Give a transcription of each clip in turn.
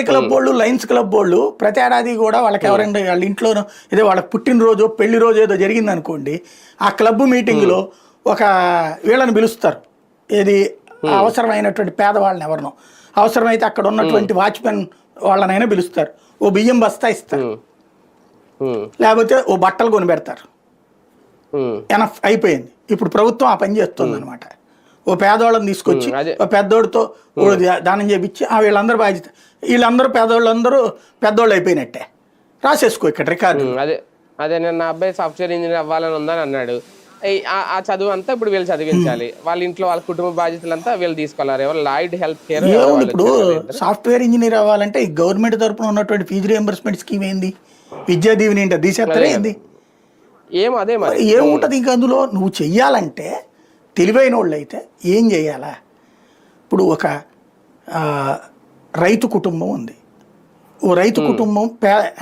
Club వాళ్ళు, Lions club వాళ్ళు ప్రతి ఏడాది కూడా వాళ్ళకి ఎవరైనా వాళ్ళ ఇంట్లో ఏదో వాళ్ళకి పుట్టినరోజు పెళ్లి రోజు ఏదో జరిగింది అనుకోండి, ఆ క్లబ్ మీటింగ్లో ఒక వీళ్ళని పిలుస్తారు. ఏది అవసరమైనటువంటి పేదవాళ్ళని ఎవరినో, అవసరమైతే అక్కడ ఉన్నటువంటి వాచ్మెన్ వాళ్ళనైనా పిలుస్తారు. ఓ బియ్యం బస్తా ఇస్తారు, లేకపోతే ఓ బట్టలు కొని పెడతారు. ఎనఫ్ అయిపోయింది. ఇప్పుడు ప్రభుత్వం ఆ పని చేస్తుంది అనమాట. ఓ పేదవాళ్ళని తీసుకొచ్చి ఓ పెద్దోడితో దానం చేపించి వీళ్ళందరూ బాధ్యత, వీళ్ళందరూ పేదవాళ్ళందరూ పెద్దోళ్ళు అయిపోయినట్టే రాసేసుకో ఇక్కడ రికార్డు. అదే నేను నా అబ్బాయి సాఫ్ట్వేర్ ఇంజనీర్ అవ్వాలని ఉందని అన్నాడు. ఆ చదువు అంతా ఇప్పుడు వీళ్ళు చదివించాలి, వాళ్ళ ఇంట్లో వాళ్ళ కుటుంబ బాధ్యతలంతా వీళ్ళు తీసుకోవాలి. ఎవరు లాయిడ్ హెల్త్ కేర్. ఇప్పుడు సాఫ్ట్వేర్ ఇంజనీర్ అవ్వాలంటే ఈ గవర్నమెంట్ తరఫున ఉన్నటువంటి ఫీజు రియంబర్స్మెంట్ స్కీమ్ ఏంది? విద్యా దీవెని ఏంటి? తీసేస్తారా ఏంది? అదే మరి ఏముంటుంది ఇంకా అందులో? నువ్వు చెయ్యాలంటే తెలివైన వాళ్ళు అయితే ఏం చేయాలా? ఇప్పుడు ఒక రైతు కుటుంబం ఉంది. ఓ రైతు కుటుంబం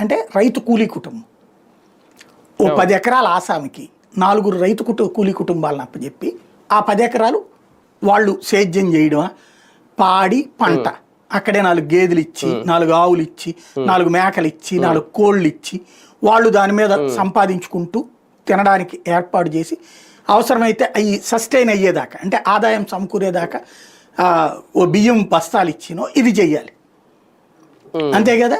అంటే రైతు కూలీ కుటుంబం. ఓ 10 ఎకరాల ఆసామికి 4 రైతు కూలీ కుటుంబాలను అప్పచెప్పి ఆ 10 ఎకరాలు వాళ్ళు సేద్యం చేయడమా, పాడి పంట, అక్కడే 4 గేదెలు ఇచ్చి, 4 ఆవులు ఇచ్చి, 4 మేకలు ఇచ్చి, 4 కోళ్ళు ఇచ్చి, వాళ్ళు దాని మీద సంపాదించుకుంటూ తినడానికి ఏర్పాటు చేసి అవసరమైతే అవి సస్టైన్ అయ్యేదాకా, అంటే ఆదాయం సమకూరేదాకా ఓ బియ్యం బస్తాలు ఇచ్చినో ఇది చెయ్యాలి. అంతే కదా?